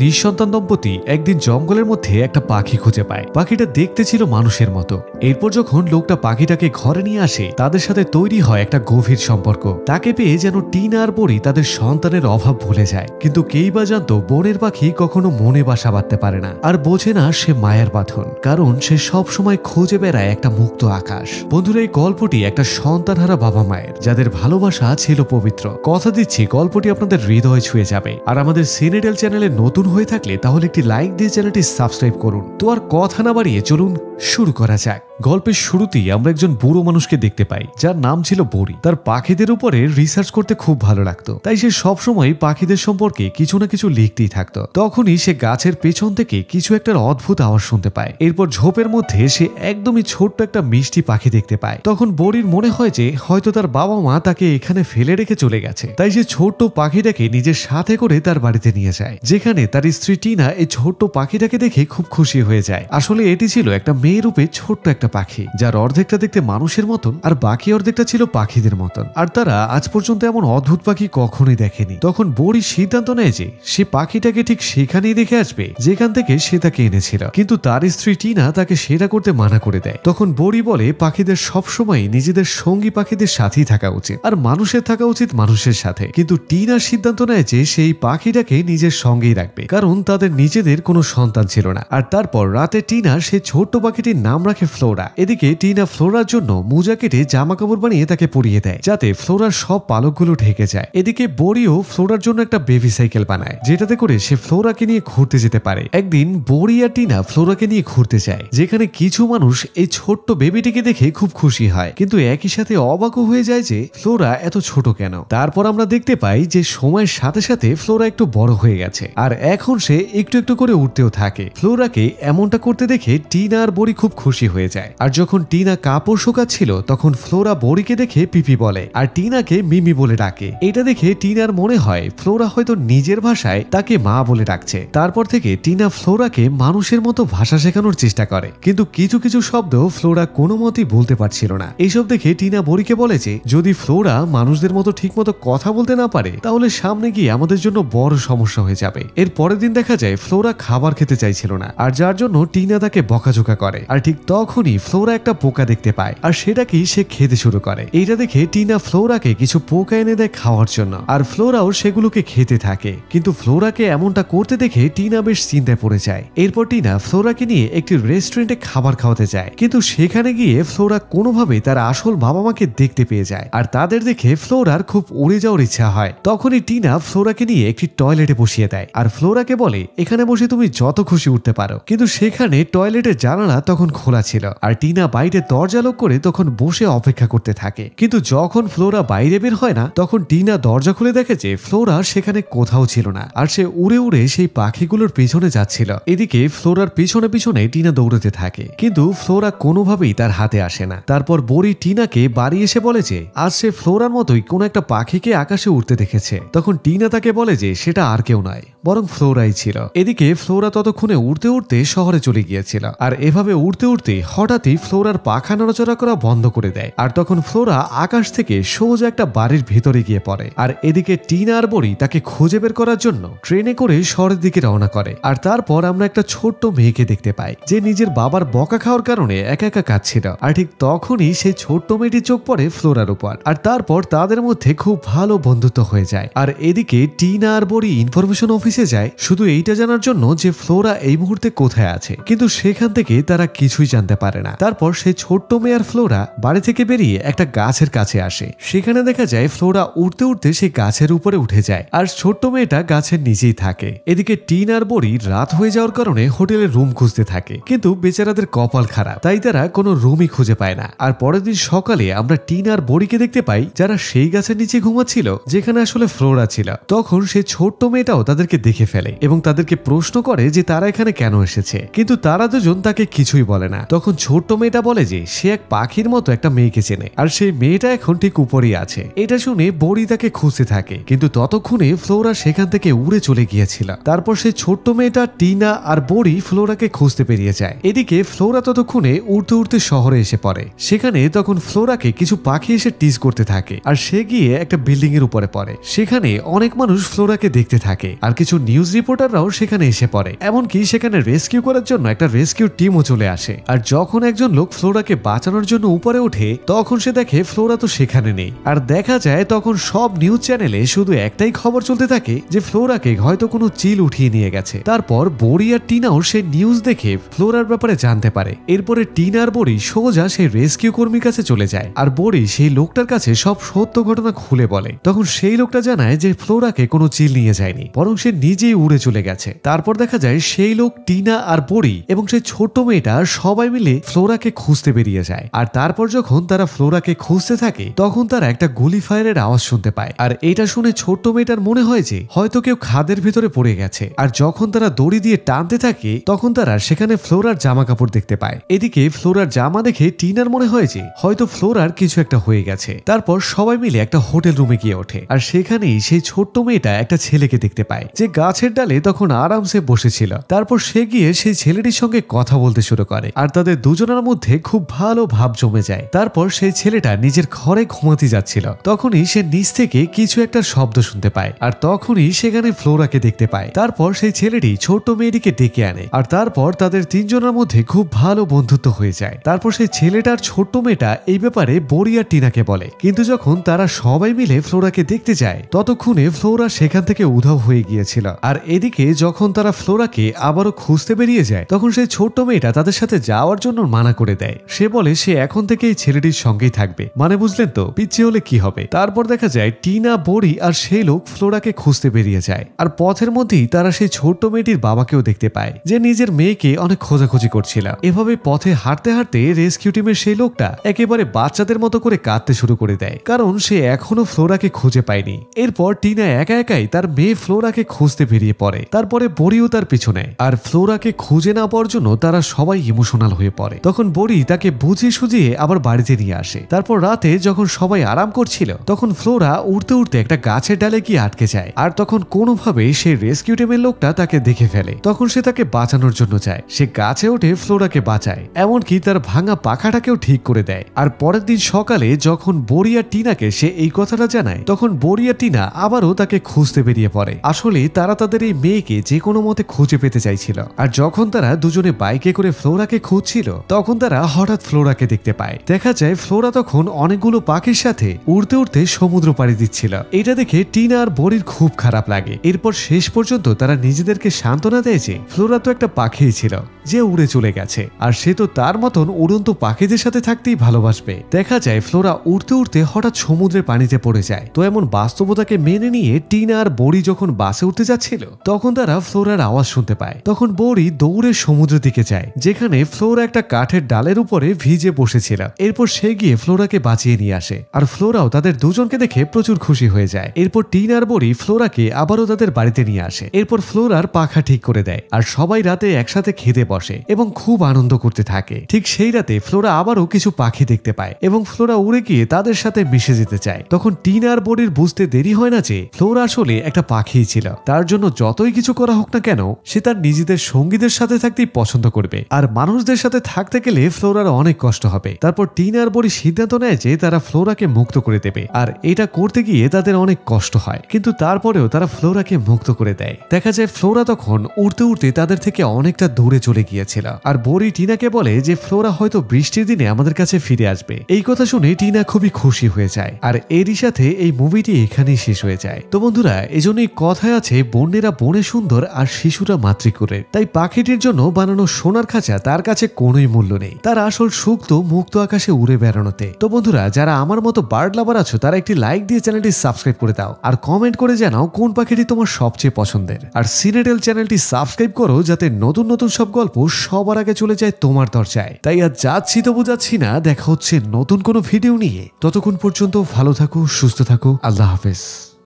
নিঃসন্তান দম্পতি একদিন জঙ্গলের মধ্যে একটা পাখি খুঁজে পায়। পাখিটা দেখতে ছিল মানুষের মতো। এরপর যখন লোকটা পাখিটাকে ঘরে নিয়ে আসে, তাদের সাথে তৈরি হয় একটা গভীর সম্পর্ক। তাকে পেয়ে যেন টিনা আর বড়ি তাদের সন্তানের অভাব ভুলে যায়। কিন্তু কেই বা জানতো বনের পাখি কখনো মনে বাসা বাঁধতে পারে না, আর বোঝে না সে মায়ের বাঁধন, কারণ সে সব সময় খুঁজে বেড়ায় একটা মুক্ত আকাশ। বন্ধুরা, এই গল্পটি একটা সন্তানহারা বাবা মায়ের, যাদের ভালোবাসা ছিল পবিত্র। কথা দিচ্ছি গল্পটি আপনাদের হৃদয় ছুঁয়ে যাবে। আর আমাদের সিনেডেল চ্যানেলে নতুন হয়ে থাকলে তাহলে একটি লাইক দিয়ে চ্যানেলটি সাবস্ক্রাইব করুন। তো আর কথা না বাড়িয়ে চলুন শুরু করা যাক। গল্পের শুরুতেই আমরা একজন বুড়ো মানুষকে দেখতে পাই, যার নাম ছিল বড়ি। তার পাখিদের উপরে রিসার্চ করতে খুব ভালো লাগতো, তাই সে সবসময় পাখিদের সম্পর্কে কিছু না কিছু লিখতেই থাকতো। তখনই সে গাছের পেছন থেকে কিছু একটা অদ্ভুত আওয়াজ শুনতে পায়। এরপর ঝোপের মধ্যে সে একদমই ছোট্ট একটা মিষ্টি পাখি দেখতে পায়। তখন বড়ির মনে হয় যে হয়তো তার বাবা মা তাকে এখানে ফেলে রেখে চলে গেছে, তাই সে ছোট্ট পাখিটাকে নিজের সাথে করে তার বাড়িতে নিয়ে যায়, যেখানে তার স্ত্রী টিনা এই ছোট্ট পাখিটাকে দেখে খুব খুশি হয়ে যায়। আসলে এটি ছিল একটা মেয়ে রূপে ছোট্ট একটা পাখি, যার অর্ধেকটা দেখতে মানুষের মতন আর বাকি অর্ধেকটা ছিল পাখিদের মতন। আর তারা আজ পর্যন্ত এমন অদ্ভুত পাখি কখনোই দেখেনি। তখন বড়ি সিদ্ধান্ত নেয় যে সে পাখিটাকে ঠিক সেখানেই রেখে আসবে যেখান থেকে সে তাকে এনেছিল। কিন্তু তার স্ত্রী টিনা তাকে সেটা করতে মানা করে দেয়। তখন বড়ি বলে পাখিদের সবসময় নিজেদের সঙ্গী পাখিদের সাথেই থাকা উচিত, আর মানুষের থাকা উচিত মানুষের সাথে। কিন্তু টিনা সিদ্ধান্ত নেয় যে সেই পাখিটাকে নিজের সঙ্গেই রাখবে, কারণ তাদের নিজেদের কোনো সন্তান ছিল না। আর তারপর রাতে টিনা সেই ছোট্ট পাখিটির নাম রাখে ফ্লোরা। এদিকে টিনা ফ্লোরার জন্য মোজা কেটে জামা কাপড় বানিয়ে তাকে পরিয়ে দেয়, যাতে ফ্লোরার সব পালকগুলো ঢেকে যায়। এদিকে বড়িও ফ্লোরার জন্য একটা বেবি সাইকেল বানায়, যেটাতে করে সে ফ্লোরাকে নিয়ে ঘুরতে যেতে পারে। একদিন বড়ি আর টিনা ফ্লোরাকে নিয়ে ঘুরতে যায়, যেখানে কিছু মানুষ এই ছোট্ট বেবিটিকে দেখে খুব খুশি হয়, কিন্তু একই সাথে অবাকও হয়ে যায় যে ফ্লোরা এত ছোট কেন। তারপর আমরা দেখতে পাই যে সময়ের সাথে সাথে ফ্লোরা একটু বড় হয়ে গেছে, আর এখন সে একটু একটু করে উঠতেও থাকে। ফ্লোরাকে এমনটা করতে দেখে টিনা আর বড়ি খুব খুশি হয়ে যায়। আর যখন টিনা কাপড় শুকাচ্ছিল, তখন ফ্লোরা বড়িকে দেখে পিপি বলে আর টিনাকে মিমি বলে ডাকে। এটা দেখে টিনার মনে হয় ফ্লোরা হয়তো নিজের ভাষায় তাকে মা বলে ডাকছে। তারপর থেকে টিনা ফ্লোরাকে মানুষের মতো ভাষা শেখানোর চেষ্টা করে, কিন্তু কিছু কিছু শব্দ ফ্লোরা কোনো মতেই বলতে পারছিল না। এইসব দেখে টিনা বড়িকে বলে যে যদি ফ্লোরা মানুষদের মতো ঠিক মতো কথা বলতে না পারে, তাহলে সামনে গিয়ে আমাদের জন্য বড় সমস্যা হয়ে যাবে। এর পরের দিন দেখা যায় ফ্লোরা খাবার খেতে চাইছিল না, আর যার জন্য টিনা তাকে বকাঝোকা করে। আর ঠিক তখনই ফ্লোরা একটা পোকা দেখতে পায়, আর সেটাকেই সে খেতে শুরু করে। এইটা দেখে টিনা ফ্লোরাকে কিছু পোকা এনে দেয় খাওয়ার জন্য, আর ফ্লোরাও সেগুলোকে খেতে থাকে। কিন্তু ফ্লোরাকে এমনটা করতে দেখে টিনা বেশ চিন্তায় পড়ে যায়। এরপর টিনা ফ্লোরাকে নিয়ে একটি রেস্টুরেন্টে খাবার খাওয়াতে যায়, কিন্তু সেখানে গিয়ে ফ্লোরা কোনোভাবেই তার আসল বাবা মাকে দেখতে পেয়ে যায়, আর তাদের দেখে ফ্লোরার খুব উড়ে যাওয়ার ইচ্ছা হয়। তখনই টিনা ফ্লোরাকে নিয়ে একটি টয়লেটে বসিয়ে দেয়, আর ফ্লোরাকে বলে এখানে বসে তুমি যত খুশি উঠতে পারো। কিন্তু সেখানে টয়লেটের জানালা তখন খোলা ছিল, আর টিনা বাইরে দরজা লক করে তখন বসে অপেক্ষা করতে থাকে। কিন্তু যখন ফ্লোরা বাইরে বের হয় না, তখন টিনা দরজা খুলে দেখে যে ফ্লোরা সেখানে কোথাও ছিল না, আর সে উড়ে উড়ে সেই পাখিগুলোর পিছনে যাচ্ছিল। এদিকে ফ্লোরার পিছনে পিছনে টিনা দৌড়াতে থাকে, কিন্তু ফ্লোরা কোনোভাবেই তার হাতে আসে না। তারপর বড়ি টিনাকে বাড়ি এসে বলে যে আজ সে ফ্লোরার মতোই কোন একটা পাখিকে আকাশে উঠতে দেখেছে। তখন টিনা তাকে বলে যে সেটা আর কেউ নয়, বরং ফ্লোরাই ছিল। এদিকে ফ্লোরা ততক্ষণে উড়তে উড়তে শহরে চলে গিয়েছিল, আর এভাবে উড়তে উড়তে হঠাৎই ফ্লোরার পাখা নড়াচড়া করা বন্ধ করে দেয়, আর তখন ফ্লোরা আকাশ থেকে সোজা একটা বাড়ির ভেতরে গিয়ে পড়ে। আর এদিকে টিনা আর বড়ি তাকে খুঁজে বের করার জন্য ট্রেনে করে শহরের দিকে রওনা করে। আর তারপর আমরা একটা ছোট্ট মেয়েকে দেখতে পাই, যে নিজের বাবার বকা খাওয়ার কারণে একা একা কাঁদছিল। আর ঠিক তখনই সেই ছোট্ট মেয়েটির চোখ পড়ে ফ্লোরার উপর, আর তারপর তাদের মধ্যে খুব ভালো বন্ধুত্ব হয়ে যায়। আর এদিকে টিনা আর বড়ি ইনফরমেশন অফিসে যায় শুধু এইটা জানার জন্য যে ফ্লোরা এই মুহূর্তে কোথায় আছে, কিন্তু সেখান থেকে তারা কিছুই জানতে পারে না। তারপর সেই ছোট্ট মেয়ে আর ফ্লোরা বাড়ি থেকে বেরিয়ে একটা গাছের কাছে আসে। সেখানে দেখা যায় ফ্লোরা উঠতে উঠতে সেই গাছের উপরে উঠে যায়, আর ছোট্ট মেয়েটা গাছের নিচেই থাকে। এদিকে টিনা আর বড়ি রাত হয়ে যাওয়ার কারণে হোটেলের রুম খুঁজতে থাকে, কিন্তু বেচারাদের কপাল খারাপ, তাই তারা কোনো রুমই খুঁজে পায় না। আর পরের দিন সকালে আমরা টিনা আর বড়িকে দেখতে পাই, যারা সেই গাছের নিচে ঘুমাচ্ছিল যেখানে আসলে ফ্লোরা ছিল। তখন সেই ছোট্ট মেয়েটাও তাদেরকে দেখে ফেলে এবং তাদেরকে প্রশ্ন করে যে তারা এখানে কেন এসেছে, কিন্তু তারা দুজন তাকে কিছুই বলে না। তখন ছোট্ট মেয়েটা বলে যে সে এক পাখির মতো একটা মেয়েকে চেনে, আর সেই মেয়েটা এখন ঠিক উপরেই আছে। এটা শুনে বড়ি তাকে খুঁজতে থাকে, কিন্তু ততক্ষণে ফ্লোরা সেখান থেকে উড়ে চলে গিয়েছিল। তারপর সেই ছোট্ট মেয়েটা টিনা আর বড়ি ফ্লোরাকে খুঁজতে পেরিয়ে যায়। এদিকে ফ্লোরা ততক্ষণে উড়তে উড়তে শহরে এসে পড়ে। সেখানে তখন ফ্লোরাকে কিছু পাখি এসে টিজ করতে থাকে, আর সে গিয়ে একটা বিল্ডিং এর উপরে পড়ে। সেখানে অনেক মানুষ ফ্লোরাকে দেখতে থাকে, আর কিছু নিউজ রিপোর্টাররাও সেখানে এসে পড়ে। এমনকি সেখানে রেস্কিউ করার জন্য একটা রেস্কিউ টিমও চলে আসে। আর যখন একজন লোক ফ্লোরাকে বাঁচানোর জন্য উপরে ওঠে তখন সে দেখে ফ্লোরা তো সেখানে নেই। আর দেখা যায় তখন সব নিউজ চ্যানেলে শুধু একটাই খবর চলতে থাকে যে ফ্লোরাকে হয়তো কোনো চিল উঠিয়ে নিয়ে গেছে। তারপর বড়ি আর টিনাও সেই নিউজ দেখে ফ্লোরার ব্যাপারে জানতে পারে। এরপরে টিনা আর বড়ি সোজা সেই রেস্কিউ কর্মীর কাছে চলে যায়। আর বড়ি সেই লোকটার কাছে সব সত্য ঘটনা খুলে বলে। তখন সেই লোকটা জানায় যে ফ্লোরাকে কোনো চিল নিয়ে যায়নি, বরং সে নিজেই উড়ে চলে গেছে। তারপর দেখা যায় সেই লোক, টিনা আর বড়ি এবং সেই ছোট্ট মেয়েটা সবাই মিলে ফ্লোরাকে খুঁজতে বেরিয়ে যায়। আর তারপর যখন তারা ফ্লোরাকে খুঁজতে থাকে তখন তারা একটা গুলি ফায়ারের আওয়াজ শুনতে পায়। আর এটা শুনে ছোট্ট মেয়েটার মনে হয় যে হয়তো কেউ খাদের ভিতরে পড়ে গেছে। আর যখন তারা দড়ি দিয়ে টানতে থাকে তখন তারা সেখানে ফ্লোরার জামা কাপড় দেখতে পায়। এদিকে ফ্লোরার জামা দেখে টিনার মনে হয় যে হয়তো ফ্লোরার কিছু একটা হয়ে গেছে। তারপর সবাই মিলে একটা হোটেল রুমে গিয়ে ওঠে। আর সেখানেই সেই ছোট্ট মেয়েটা একটা ছেলেকে দেখতে পায় যে গাছের ডালে তখন আরামসে বসেছিল। তারপর সে গিয়ে সেই ছেলেটির সঙ্গে কথা বলতে শুরু করে। আর তাদের দুজনের মধ্যে খুব ভালো ভাব জমে যায়। তারপর সেই ছেলেটা নিজের ঘরে ঘুমাতে যাচ্ছিল, তখনই সে নিচ থেকে কিছু একটা শব্দ শুনতে পায়। আর তখনই সেখানে ফ্লোরাকে দেখতে পায়। তারপর সেই ছেলেটি ছোট্ট মেয়েটিকে ডেকে আনে। আর তারপর তাদের তিনজনের মধ্যে খুব ভালো বন্ধুত্ব হয়ে যায়। তারপর সেই ছেলেটার ছোট্ট মেয়েটা এই ব্যাপারে বড়ি আর টিনাকে বলে। কিন্তু যখন তারা সবাই মিলে ফ্লোরাকে দেখতে যায় ততক্ষণে ফ্লোরা সেখান থেকে উধাও হয়ে গিয়েছিল। আর এদিকে যখন তারা ফ্লোরাকে আবারও খুঁজতে বেরিয়ে যায় তখন সেই ছোট্ট মেয়েটা তাদের সাথে যাওয়ার জন্য মানা করে দেয়। সে বলে সে এখন থেকে এই ছেলেটির সঙ্গেই থাকবে, মানে বুঝলেন তো পিচ্ছি হলে কি হবে। তারপর দেখা যায় টিনা, বড়ি আর সেই লোক ফ্লোরাকে খুঁজতে বেরিয়ে যায়। আর পথের মধ্যেই তারা সেই ছোট্ট মেয়েটির বাবাকেও দেখতে পায় যে নিজের মেয়েকে অনেক খোঁজাখুঁজি করছিল। এভাবে পথে হাঁটতে হাঁটতে রেস্কিউ টিমের সেই লোকটা একেবারে বাচ্চাদের মতো করে কাঁদতে শুরু করে দেয়, কারণ সে এখনো ফ্লোরাকে খুঁজে পায়নি। এরপর টিনা একা একাই তার মেয়ে ফ্লোরাকে খুঁজতে বেরিয়ে পড়ে। তারপরে বড়িও তার পিছনে। আর ফ্লোরাকে খুঁজে না পাওয়ার জন্য তারা সবাই ইমোশনাল হয়ে পড়ে। তখন বড়ি তাকে বুঝিয়ে সুঝিয়ে আবার বাড়িতে নিয়ে আসে। তারপর রাতে যখন সবাই আরাম করছিল তখন ফ্লোরা উড়তে উড়তে একটা গাছের ডালে গিয়ে আটকে যায়। আর তখন কোনোভাবে সেই রেস্কিউ টিমের লোকটা তাকে দেখে ফেলে। তখন সে তাকে বাঁচানোর জন্য যায়। সে গাছে উঠে ফ্লোরাকে বাঁচায়, এমনকি তার ভাঙা পাখাটাকেও ঠিক করে দেয়। আর পরের দিন সকালে যখন বড়ি আর টিনাকে সে এই কথাটা জানায় তখন বড়ি আর টিনা আবারও তাকে খুঁজতে বেরিয়ে পড়ে। আসলে তারা তাদের এই মেয়েকে যে কোনো মতে খুঁজে পেতে চাইছিল। আর যখন তারা দুজনে বাইকে করে ফ্লোরাকে খুঁজছিল তখন তারা হঠাৎ ফ্লোরাকে দেখতে পায়। দেখা যায় ফ্লোরা তখন অনেকগুলো পাখির সাথে উড়তে উড়তে সমুদ্র পাড়ি দিচ্ছিল। এটা দেখে টিনা আর বড়ির খুব খারাপ লাগে। এরপর শেষ পর্যন্ত তারা নিজেদেরকে সান্ত্বনা দেয় যে ফ্লোরা তো একটা পাখিই ছিল যে উড়ে চলে গেছে, আর সে তো তার মতন উড়ন্ত পাখিদের সাথে থাকতেই ভালোবাসবে। দেখা যায় ফ্লোরা উড়তে উড়তে হঠাৎ সমুদ্রের পানিতে পড়ে যায়। তো এমন বাস্তবতাকে মেনে নিয়ে টিনা আর বড়ি যখন বাসে উঠতে যাচ্ছিল তখন তারা ফ্লোরার আওয়াজ শুনতে পায়। তখন বড়ি দৌড়ে সমুদ্রের দিকে যায়, যেখানে ফ্লোরা একটা কাঠের ডালের উপরে ভিজে বসেছিল। এরপর সে গিয়ে ফ্লোরাকে বাঁচিয়ে নিয়ে আসে। আর ফ্লোরাও তাদের দুজনকে দেখে প্রচুর খুশি হয়ে যায়। এরপর টিনা আর বড়ি ফ্লোরাকে আবারও তাদের বাড়িতে নিয়ে আসে। এরপর ফ্লোরার পাখা ঠিক করে দেয়। আর সবাই রাতে একসাথে খেতে বসে এবং খুব আনন্দ করতে থাকে। ঠিক সেই রাতে ফ্লোরা আবারও কিছু পাখি দেখতে পায় এবং ফ্লোরা উড়ে গিয়ে তাদের সাথে মিশে যেতে চায়। তখন টিনা আর বড়ির বুঝতে দেরি হয় না যে ফ্লোরা আসলে একটা পাখিই ছিল। তার জন্য যতই কিছু করা হোক না কেন সে তার নিজেদের সঙ্গীদের সাথে থাকতেই পছন্দ করবে। আর মানুষদের সাথে থাকতে গেলে ফ্লোরার অনেক কষ্ট হবে। তারপর টিনা আর বড়ি সিদ্ধান্ত নেয় যে তারা ফ্লোরাকে মুক্ত করে দেবে। আর এটা করতে গিয়ে তাদের অনেক কষ্ট হয়, কিন্তু তারপরেও তারা ফ্লোরাকে মুক্ত করে দেয়। দেখা যায় ফ্লোরা তখন উড়তে উড়তে তাদের থেকে অনেকটা দূরে চলে গিয়েছিল। আর বড়ি টিনাকে বলে যে ফ্লোরা হয়তো বৃষ্টির দিনে আমাদের কাছে ফিরে আসবে। এই কথা শুনে টিনা খুবই খুশি হয়ে যায়। আর এরই সাথে এই মুভিটি এখানেই শেষ হয়ে যায়। তো বন্ধুরা, এজন্যই কথায় আছে বন্যেরা বনে সুন্দর আর শিশুরা মাতৃকুলের। তাই পাখিটির জন্য বানানো সোনার খাঁচা তার কাছে কোনোই মূল্য নেই। তার আসল সুখ তো মুক্ত আকাশে উড়ে বেড়ানোতে। তো বন্ধুরা, যারা আমার মতো বার্ড লাভার আছো তারা একটি লাইক দিয়ে চ্যানেলটি সাবস্ক্রাইব করে দাও আর কমেন্ট করে জানাও কোন পাখিটি তোমার সবচেয়ে পছন্দের। আর সিনেটেল চ্যানেলটি সাবস্ক্রাইব করো যাতে নতুন নতুন সব গল্প সবার আগে চলে যায় তোমার দরজায়। তাই আর যাচ্ছি তো বুঝাচ্ছি না, দেখা হচ্ছে নতুন কোনো ভিডিও নিয়ে। ততক্ষণ পর্যন্ত ভালো থাকো, সুস্থ থাকো, আল্লাহ হাফেজ।